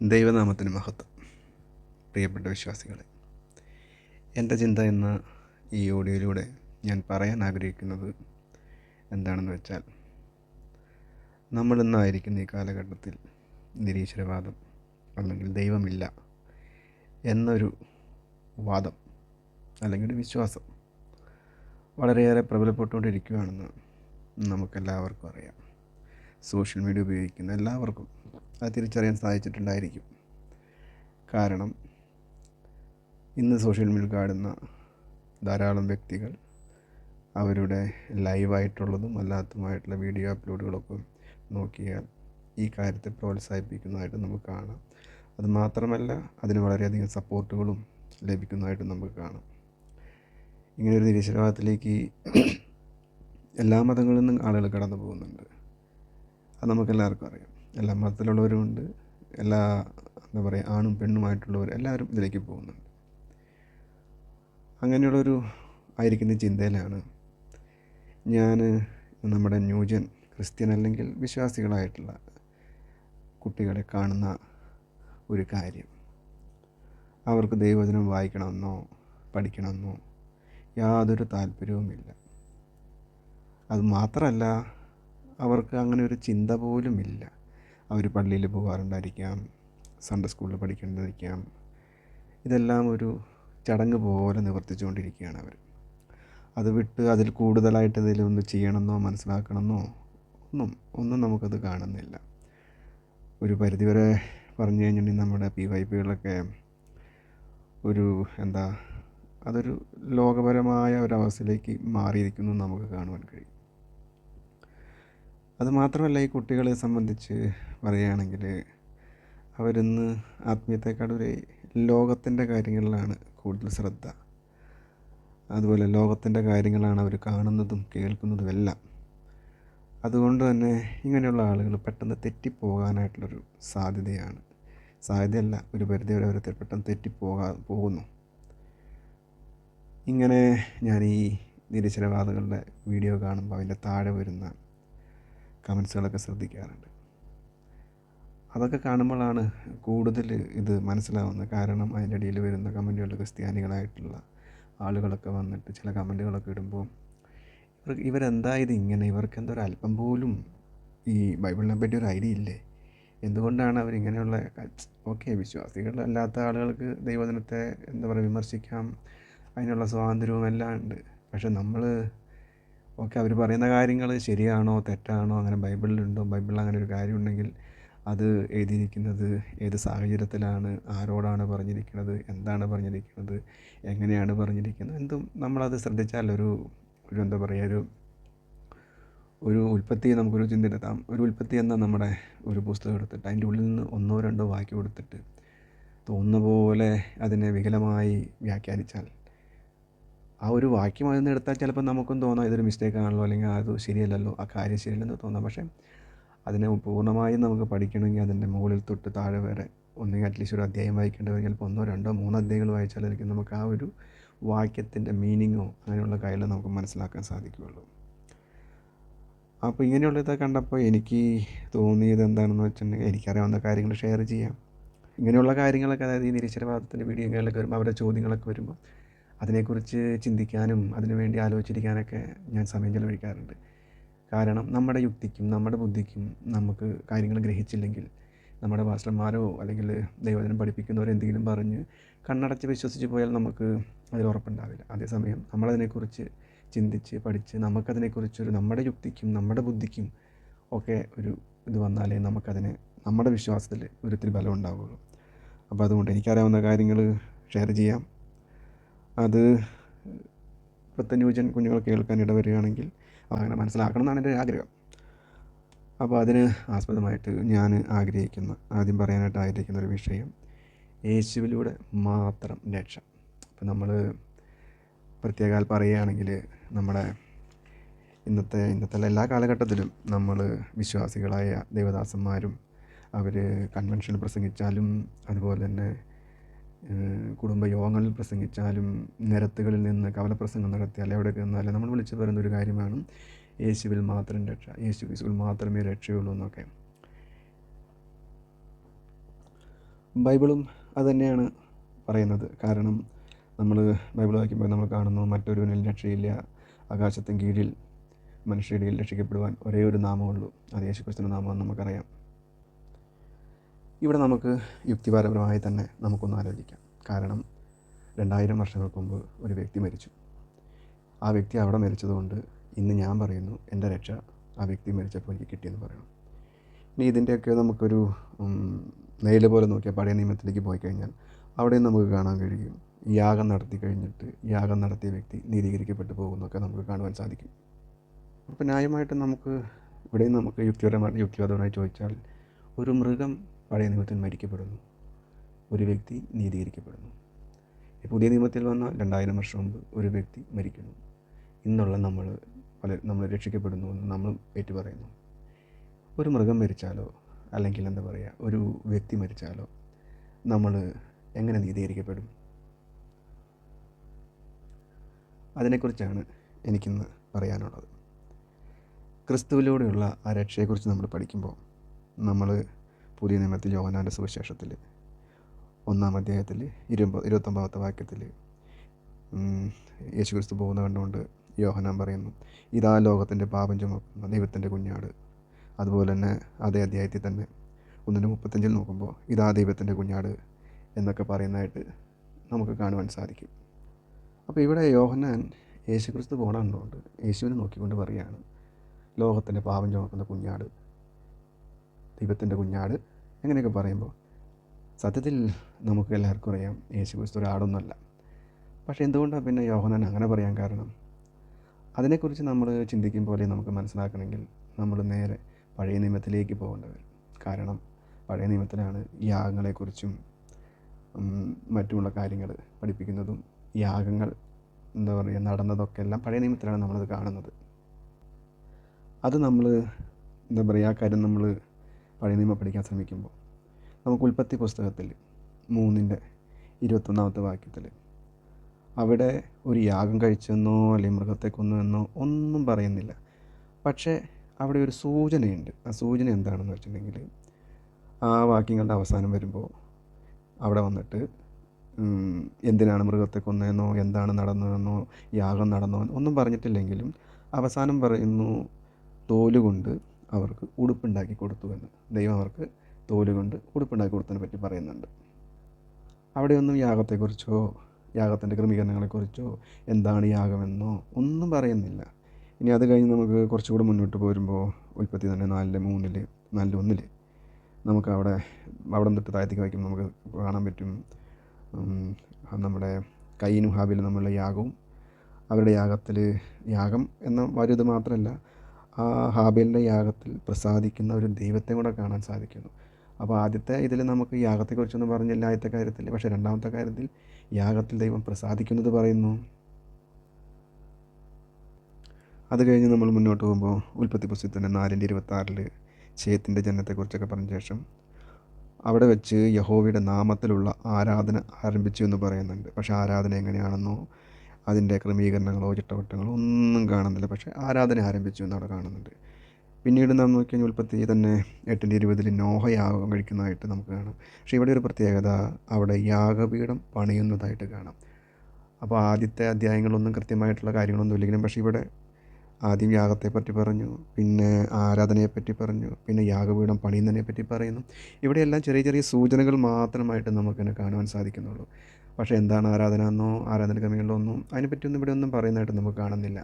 ദൈവനാമത്തിന് മഹത്വം. പ്രിയപ്പെട്ട വിശ്വാസികളെ, എൻ്റെ ചിന്ത എന്ന ഈ ഓഡിയോയിലൂടെ ഞാൻ പറയാൻ ആഗ്രഹിക്കുന്നത് എന്താണെന്ന് വെച്ചാൽ, നമ്മളിന്നായിരിക്കുന്ന ഈ കാലഘട്ടത്തിൽ നിരീശ്വരവാദം അല്ലെങ്കിൽ ദൈവമില്ല എന്നൊരു വാദം അല്ലെങ്കിൽ ഒരു വിശ്വാസം വളരെയേറെ പ്രബലപ്പെട്ടുകൊണ്ടിരിക്കുകയാണെന്ന് നമുക്കെല്ലാവർക്കും അറിയാം. സോഷ്യൽ മീഡിയ ഉപയോഗിക്കുന്ന എല്ലാവർക്കും അത് തിരിച്ചറിയാൻ സാധിച്ചിട്ടുണ്ടായിരിക്കും. കാരണം ഇന്ന് സോഷ്യൽ മീഡിയ കാണുന്ന ധാരാളം വ്യക്തികൾ അവരുടെ ലൈവായിട്ടുള്ളതും അല്ലാത്തതുമായിട്ടുള്ള വീഡിയോ അപ്ലോഡുകളൊക്കെ നോക്കിയാൽ ഈ കാര്യത്തെ പ്രോത്സാഹിപ്പിക്കുന്നതായിട്ട് നമുക്ക് കാണാം. അതുമാത്രമല്ല, അതിന് വളരെയധികം സപ്പോർട്ടുകളും ലഭിക്കുന്നതായിട്ട് നമുക്ക് കാണാം. ഇങ്ങനെയൊരു നിരീശ്വരവാദത്തിലേക്ക് എല്ലാ മതങ്ങളിൽ നിന്നും ആളുകൾ കടന്നു പോകുന്നുണ്ട്. അത് നമുക്കെല്ലാവർക്കും അറിയാം. എല്ലാ മതത്തിലുള്ളവരുമുണ്ട്, എല്ലാ ആണും പെണ്ണുമായിട്ടുള്ളവർ എല്ലാവരും ഇതിലേക്ക് പോകുന്നുണ്ട്. അങ്ങനെയുള്ളൊരു ആയിരിക്കുന്ന ചിന്തയിലാണ് ഞാൻ നമ്മുടെ ന്യൂജൻ ക്രിസ്ത്യൻ അല്ലെങ്കിൽ വിശ്വാസികളായിട്ടുള്ള കുട്ടികളെ കാണുന്ന ഒരു കാര്യം. അവർക്ക് ദൈവവചനം വായിക്കണമെന്നോ പഠിക്കണമെന്നോ യാതൊരു താല്പര്യവുമില്ല. അതുമാത്രമല്ല, അവർക്ക് അങ്ങനെ ഒരു ചിന്ത പോലുമില്ല. അവർ പള്ളിയിൽ പോകാറുണ്ടായിരിക്കാം, സൺഡേ സ്കൂളിൽ പഠിക്കേണ്ടതായിരിക്കാം. ഇതെല്ലാം ഒരു ചടങ്ങ് പോലെ നിവർത്തിച്ചുകൊണ്ടിരിക്കുകയാണ് അവർ. അത് വിട്ട് അതിൽ കൂടുതലായിട്ട് എന്തെങ്കിലും ഒന്ന് ചെയ്യണമെന്നോ മനസ്സിലാക്കണമെന്നോ ഒന്നും നമുക്കത് കാണുന്നില്ല. ഒരു പരിധിവരെ പറഞ്ഞു കഴിഞ്ഞിട്ടുണ്ടെങ്കിൽ നമ്മുടെ PYPകളൊക്കെ അതൊരു ലോകപരമായ ഒരവസ്ഥയിലേക്ക് മാറിയിരിക്കുന്നു നമുക്ക് കാണുവാൻ കഴിയും. അതുമാത്രമല്ല, ഈ കുട്ടികളെ സംബന്ധിച്ച് പറയുകയാണെങ്കിൽ അവരിന്ന് ആത്മീയത്തെക്കാളൊരു ലോകത്തിൻ്റെ കാര്യങ്ങളിലാണ് കൂടുതൽ ശ്രദ്ധ. അതുപോലെ ലോകത്തിൻ്റെ കാര്യങ്ങളാണ് അവർ കാണുന്നതും കേൾക്കുന്നതും എല്ലാം. അതുകൊണ്ട് തന്നെ ഇങ്ങനെയുള്ള ആളുകൾ പെട്ടെന്ന് തെറ്റിപ്പോകാനായിട്ടുള്ളൊരു സാധ്യതയല്ല, ഒരു പരിധിവരെ അവർ പെട്ടെന്ന് പോകുന്നു. ഇങ്ങനെ ഞാൻ ഈ നിരീശ്വരവാദികളുടെ വീഡിയോ കാണുമ്പോൾ അതിൻ്റെ താഴെ വരുന്ന കമൻസുകളൊക്കെ ശ്രദ്ധിക്കാറുണ്ട്. അതൊക്കെ കാണുമ്പോഴാണ് കൂടുതൽ ഇത് മനസ്സിലാവുന്നത്. കാരണം അതിൻ്റെ ഇടയിൽ വരുന്ന കമൻറ്റുകൾ ക്രിസ്ത്യാനികളായിട്ടുള്ള ആളുകളൊക്കെ വന്നിട്ട് ചില കമൻറ്റുകളൊക്കെ ഇടുമ്പോൾ ഇവരെന്താ ഇങ്ങനെ, ഇവർക്ക് എന്തൊരു അല്പം പോലും ഈ ബൈബിളിനെ പറ്റി ഒരു ഐഡിയ ഇല്ലേ? എന്തുകൊണ്ടാണ് അവരിങ്ങനെയുള്ള വിശ്വാസികളല്ലാത്ത ആളുകൾക്ക് ദൈവദിനത്തെ വിമർശിക്കാം, അതിനുള്ള സ്വാതന്ത്ര്യവും എല്ലാം ഉണ്ട്. പക്ഷെ നമ്മൾ അവർ പറയുന്ന കാര്യങ്ങൾ ശരിയാണോ തെറ്റാണോ, അങ്ങനെ ബൈബിളിലുണ്ടോ, ബൈബിളിൽ അങ്ങനെ ഒരു കാര്യമുണ്ടെങ്കിൽ അത് എഴുതിയിരിക്കുന്നത് ഏത് സാഹചര്യത്തിലാണ്, ആരോടാണ് പറഞ്ഞിരിക്കുന്നത്, എന്താണ് പറഞ്ഞിരിക്കുന്നത്, എങ്ങനെയാണ് പറഞ്ഞിരിക്കുന്നത്, എന്തും നമ്മളത് ശ്രദ്ധിച്ചാൽ ഒരു ഉൽപ്പത്തി നമുക്കൊരു ചിന്തയിലെത്താം. ഒരു ഉൽപ്പത്തി എന്ന നമ്മുടെ ഒരു പുസ്തകം എടുത്തിട്ട് അതിൻ്റെ ഉള്ളിൽ നിന്ന് 1-2 വാക്യം എടുത്തിട്ട് തോന്നുന്ന പോലെ അതിനെ വികലമായി വ്യാഖ്യാനിച്ചാൽ, ആ ഒരു വാക്യം അതിൽ നിന്ന് എടുത്താൽ ചിലപ്പോൾ നമുക്കും തോന്നാം ഇതൊരു മിസ്റ്റേക്കാണല്ലോ, അല്ലെങ്കിൽ അത് ശരിയല്ലല്ലോ, ആ കാര്യം ശരിയല്ലെന്ന് തോന്നാം. പക്ഷേ അതിനെ പൂർണ്ണമായും നമുക്ക് പഠിക്കണമെങ്കിൽ അതിൻ്റെ മുകളിൽ തൊട്ട് താഴെ വരെ ഒന്നുകിൽ അറ്റ്ലീസ്റ്റ് ഒരു അധ്യായം വായിക്കേണ്ടവർ ചിലപ്പോൾ 1-2-3 അധ്യായങ്ങൾ വായിച്ചാലായിരിക്കും നമുക്ക് ആ ഒരു വാക്യത്തിൻ്റെ മീനിങ്ങോ അങ്ങനെയുള്ള കാര്യങ്ങൾ നമുക്ക് മനസ്സിലാക്കാൻ സാധിക്കുകയുള്ളൂ. അപ്പോൾ ഇങ്ങനെയുള്ളതൊക്കെ കണ്ടപ്പോൾ എനിക്ക് തോന്നിയത് എന്താണെന്ന് വെച്ചിട്ടുണ്ടെങ്കിൽ, എനിക്കറിയാവുന്ന കാര്യങ്ങൾ ഷെയർ ചെയ്യാം. ഇങ്ങനെയുള്ള കാര്യങ്ങളൊക്കെ, അതായത് ഈ നിരീശ്വരവാദത്തിൻ്റെ വീഡിയോകളൊക്കെ വരുമ്പോൾ, അവരുടെ ചോദ്യങ്ങളൊക്കെ വരുമ്പോൾ അതിനെക്കുറിച്ച് ചിന്തിക്കാനും അതിനുവേണ്ടി ആലോചിച്ചിരിക്കാനൊക്കെ ഞാൻ സമയം ചെലവഴിക്കാറുണ്ട്. കാരണം നമ്മുടെ യുക്തിക്കും നമ്മുടെ ബുദ്ധിക്കും നമുക്ക് കാര്യങ്ങൾ ഗ്രഹിച്ചില്ലെങ്കിൽ, നമ്മുടെ പാസ്റ്റർമാരോ അല്ലെങ്കിൽ ദൈവവചനം പഠിപ്പിക്കുന്നവരോ എന്തെങ്കിലും പറഞ്ഞ് കണ്ണടച്ച് വിശ്വസിച്ച് പോയാൽ നമുക്ക് അതിൽ ഉറപ്പുണ്ടാവില്ല. അതേസമയം നമ്മളതിനെക്കുറിച്ച് ചിന്തിച്ച് പഠിച്ച് നമുക്കതിനെക്കുറിച്ചൊരു നമ്മുടെ യുക്തിക്കും നമ്മുടെ ബുദ്ധിക്കും ഒക്കെ ഒരു ഇത് വന്നാലേ നമുക്കതിനെ നമ്മുടെ വിശ്വാസത്തിൽ ഒരിത്തിരി ബലം ഉണ്ടാവുകയുള്ളൂ. അപ്പോൾ അതുകൊണ്ട് എനിക്കറിയാവുന്ന കാര്യങ്ങൾ ഷെയർ ചെയ്യാം. അത് ഇപ്പോഴത്തെ ന്യൂജൻ കുഞ്ഞുങ്ങൾ കേൾക്കാൻ ഇടവരികയാണെങ്കിൽ അങ്ങനെ മനസ്സിലാക്കണം എന്നാണ് എൻ്റെ ആഗ്രഹം. അപ്പോൾ അതിന് ആസ്പദമായിട്ട് ഞാൻ ആദ്യം പറയാനായിട്ട് ആഗ്രഹിക്കുന്ന ഒരു വിഷയം, യേശുവിലൂടെ മാത്രം രക്ഷ. അപ്പോൾ നമ്മൾ പ്രത്യേകാൽ പറയുകയാണെങ്കിൽ, നമ്മുടെ ഇന്നത്തെ എല്ലാ കാലഘട്ടത്തിലും നമ്മൾ വിശ്വാസികളായ ദൈവദാസന്മാരും അവർ കൺവെൻഷനിൽ പ്രസംഗിച്ചാലും അതുപോലെ തന്നെ കുടുംബയോഗങ്ങളിൽ പ്രസംഗിച്ചാലും നിരത്തുകളിൽ നിന്ന് കവലപ്രസംഗം നടത്തിയാൽ എവിടെയൊക്കെ നിന്നാലും നമ്മൾ വിളിച്ചു പറയുന്നൊരു കാര്യമാണ് യേശുവിൽ മാത്രം രക്ഷ, യേശുവിൽ മാത്രമേ രക്ഷയുള്ളൂ എന്നൊക്കെ. ബൈബിളും അതുതന്നെയാണ് പറയുന്നത്. കാരണം നമ്മൾ ബൈബിൾ വായിക്കുമ്പോൾ നമ്മൾ കാണുന്നു, മറ്റൊരുവനിൽ രക്ഷയില്ല, ആകാശത്തിൻ കീഴിൽ മനുഷ്യരിൽ രക്ഷിക്കപ്പെടുവാൻ ഒരേ ഒരു നാമമുള്ളൂ, അത് യേശുക്രിസ്തുവിൻ്റെ നാമമെന്ന് നമുക്കറിയാം. ഇവിടെ നമുക്ക് യുക്തിപരമായി തന്നെ നമുക്കൊന്ന് ആലോചിക്കാം. കാരണം 2000 വർഷങ്ങൾക്ക് മുമ്പ് ഒരു വ്യക്തി മരിച്ചു. ആ വ്യക്തി അവിടെ മരിച്ചതുകൊണ്ട് ഇന്ന് ഞാൻ പറയുന്നു എൻ്റെ രക്ഷ ആ വ്യക്തി മരിച്ചപ്പോൾ എനിക്ക് കിട്ടിയെന്ന് പറയണം. ഇനി ഇതിൻ്റെയൊക്കെ നമുക്കൊരു നെയിൽ പോലെ നോക്കിയാൽ പഴയ നിയമത്തിലേക്ക് പോയി കഴിഞ്ഞാൽ അവിടെയും നമുക്ക് കാണാൻ കഴിയും, യാഗം നടത്തി കഴിഞ്ഞിട്ട് യാഗം നടത്തിയ വ്യക്തി നീതീകരിക്കപ്പെട്ടു പോകുന്നൊക്കെ നമുക്ക് കാണുവാൻ സാധിക്കും. അപ്പോൾ ന്യായമായിട്ടും നമുക്ക് ഇവിടെയും നമുക്ക് യുക്തിവാദപരമായി ചോദിച്ചാൽ, ഒരു മൃഗം പഴയ നിയമത്തിൽ മരിക്കപ്പെടുന്നു, ഒരു വ്യക്തി നീതീകരിക്കപ്പെടുന്നു. പുതിയ നിയമത്തിൽ വന്ന 2000 വർഷം മുമ്പ് ഒരു വ്യക്തി മരിക്കുന്നു, ഇന്നുള്ള നമ്മൾ രക്ഷിക്കപ്പെടുന്നു എന്ന് നമ്മൾ ഏറ്റുപറയുന്നു. ഒരു മൃഗം മരിച്ചാലോ അല്ലെങ്കിൽ എന്താ പറയുക, ഒരു വ്യക്തി മരിച്ചാലോ നമ്മൾ എങ്ങനെ നീതീകരിക്കപ്പെടും? അതിനെക്കുറിച്ചാണ് എനിക്കിന്ന് പറയാനുള്ളത്. ക്രിസ്തുവിലൂടെയുള്ള ആ രക്ഷയെക്കുറിച്ച് നമ്മൾ പഠിക്കുമ്പോൾ നമ്മൾ പുതിയ നിയമത്തിൽ യോഹന്നാൻ്റെ സുവിശേഷത്തിൽ 1-ാം അധ്യായത്തിൽ 29-ാമത്തെ വാക്യത്തിൽ യേശുക്രിസ്തു പോകുന്ന കണ്ടുകൊണ്ട് യോഹന്നാൻ പറയുന്നു, ഇതാ ലോകത്തിൻ്റെ പാപം ചുമക്കുന്ന ദൈവത്തിൻ്റെ കുഞ്ഞാട്. അതുപോലെ തന്നെ അതേ അധ്യായത്തിൽ തന്നെ 1:35 നോക്കുമ്പോൾ ഇതാ ദൈവത്തിൻ്റെ കുഞ്ഞാട് എന്നൊക്കെ പറയുന്നതായിട്ട് നമുക്ക് കാണുവാൻ സാധിക്കും. അപ്പോൾ ഇവിടെ യോഹന്നാൻ യേശുക്രിസ്തു പോകണ കണ്ടുകൊണ്ട് യേശുവിനെ നോക്കിക്കൊണ്ട് പറയുകയാണ്, ലോകത്തിൻ്റെ പാപം ചുമക്കുന്ന കുഞ്ഞാട്, ദൈവത്തിൻ്റെ കുഞ്ഞാട് എങ്ങനെയൊക്കെ പറയുമ്പോൾ സത്യത്തിൽ നമുക്ക് എല്ലാവർക്കും അറിയാം യേശുക്രിസ്തു ഒരു ആടൊന്നുമല്ല. പക്ഷേ എന്തുകൊണ്ടാണ് പിന്നെ യോഹന്നാൻ അങ്ങനെ പറയാൻ കാരണം? അതിനെക്കുറിച്ച് നമ്മൾ ചിന്തിക്കുമ്പോൾ നമുക്ക് മനസ്സിലാക്കണമെങ്കിൽ നമ്മൾ നേരെ പഴയ നിയമത്തിലേക്ക് പോകേണ്ടി വരും. കാരണം പഴയ നിയമത്തിലാണ് യാഗങ്ങളെക്കുറിച്ചും മറ്റുമുള്ള കാര്യങ്ങൾ പഠിപ്പിക്കുന്നതും യാഗങ്ങൾ എന്താ പറയുക നടന്നതൊക്കെ എല്ലാം പഴയ നിയമത്തിലാണ് നമ്മളത് കാണുന്നത്. അത് നമ്മൾ എന്താ പറയുക, ആ കാര്യം നമ്മൾ പഴയ നിയമം പഠിക്കാൻ ശ്രമിക്കുമ്പോൾ നമുക്ക് ഉൽപ്പത്തി പുസ്തകത്തിൽ 3:21 വാക്യത്തിൽ അവിടെ ഒരു യാഗം കഴിച്ചെന്നോ അല്ലെങ്കിൽ മൃഗത്തെ കൊന്നുവെന്നോ ഒന്നും പറയുന്നില്ല. പക്ഷേ അവിടെ ഒരു സൂചനയുണ്ട്. ആ സൂചന എന്താണെന്ന് വെച്ചിട്ടുണ്ടെങ്കിൽ, ആ വാക്യങ്ങളുടെ അവസാനം വരുമ്പോൾ അവിടെ വന്നിട്ട് എന്തിനാണ് മൃഗത്തെ കൊന്നതെന്നോ എന്താണ് നടന്നതെന്നോ യാഗം നടന്നോ ഒന്നും പറഞ്ഞിട്ടില്ലെങ്കിലും അവസാനം പറയുന്നു, തോലുകൊണ്ട് അവർക്ക് ഉടുപ്പുണ്ടാക്കി കൊടുത്തുവെന്ന്. ദൈവം അവർക്ക് തോലുകൊണ്ട് ഉടുപ്പുണ്ടാക്കി കൊടുത്തതിനെ പറ്റി പറയുന്നുണ്ട്. അവിടെയൊന്നും യാഗത്തെക്കുറിച്ചോ യാഗത്തിൻ്റെ ക്രമീകരണങ്ങളെക്കുറിച്ചോ എന്താണ് യാഗമെന്നോ ഒന്നും പറയുന്നില്ല. ഇനി അത് കഴിഞ്ഞ് നമുക്ക് കുറച്ചുകൂടി മുന്നോട്ട് പോരുമ്പോൾ ഉൽപ്പത്തി തന്നെ 4:1 നമുക്ക് അവിടെ തൊട്ട് താഴത്തേക്ക് വായിക്കുമ്പോൾ നമുക്ക് കാണാൻ പറ്റും, നമ്മുടെ കയീനും ഹാബീലും തമ്മിലുള്ള യാഗവും അവരുടെ യാഗം എന്ന വലുത് മാത്രമല്ല, ആ ഹാബീലിൻ്റെ യാഗത്തിൽ പ്രസാദിക്കുന്ന ഒരു ദൈവത്തെ കൂടെ കാണാൻ സാധിക്കുന്നു. അപ്പോൾ ആദ്യത്തെ ഇതിൽ നമുക്ക് യാഗത്തെക്കുറിച്ചൊന്നും പറഞ്ഞില്ല ആദ്യത്തെ കാര്യത്തിൽ. പക്ഷേ രണ്ടാമത്തെ കാര്യത്തിൽ യാഗത്തിൽ ദൈവം പ്രസാദിക്കുന്നത് പറയുന്നു. അത് കഴിഞ്ഞ് നമ്മൾ മുന്നോട്ട് പോകുമ്പോൾ ഉൽപ്പത്തി പുസ്തകത്തിൻ്റെ 4:26 ശേത്തിൻ്റെ ജനനത്തെക്കുറിച്ചൊക്കെ പറഞ്ഞ ശേഷം അവിടെ വെച്ച് യഹോവയുടെ നാമത്തിലുള്ള ആരാധന ആരംഭിച്ചു എന്ന് പറയുന്നുണ്ട്. പക്ഷേ ആരാധന എങ്ങനെയാണെന്നോ അതിൻ്റെ ക്രമീകരണങ്ങളോ ചിട്ടവട്ടങ്ങളോ ഒന്നും കാണുന്നില്ല. പക്ഷേ ആരാധന ആരംഭിച്ചു എന്നവിടെ കാണുന്നുണ്ട്. പിന്നീട് നാം നോക്കിക്കഴിഞ്ഞാൽ ഉൽപ്പത്തി തന്നെ 8:20 നോഹ യാഗം കഴിക്കുന്നതായിട്ട് നമുക്ക് കാണാം. പക്ഷേ ഇവിടെ ഒരു പ്രത്യേകത, അവിടെ യാഗപീഠം പണിയുന്നതായിട്ട് കാണാം. അപ്പോൾ ആദ്യത്തെ അധ്യായങ്ങളൊന്നും കൃത്യമായിട്ടുള്ള കാര്യങ്ങളൊന്നും ഇല്ലെങ്കിലും, പക്ഷേ ഇവിടെ ആദ്യം യാഗത്തെപ്പറ്റി പറഞ്ഞു, പിന്നെ ആരാധനയെപ്പറ്റി പറഞ്ഞു, പിന്നെ യാഗപീഠം പണിയുന്നതിനെപ്പറ്റി പറയുന്നു. ഇവിടെയെല്ലാം ചെറിയ ചെറിയ സൂചനകൾ മാത്രമായിട്ട് നമുക്കിനെ കാണുവാൻ സാധിക്കുന്നുള്ളൂ. പക്ഷേ എന്താണ് ആരാധന എന്നോ ആരാധന ക്രമങ്ങളോ ഒന്നും അതിനെപ്പറ്റിയൊന്നും ഇവിടെ ഒന്നും പറയുന്നതായിട്ട് നമുക്ക് കാണുന്നില്ല.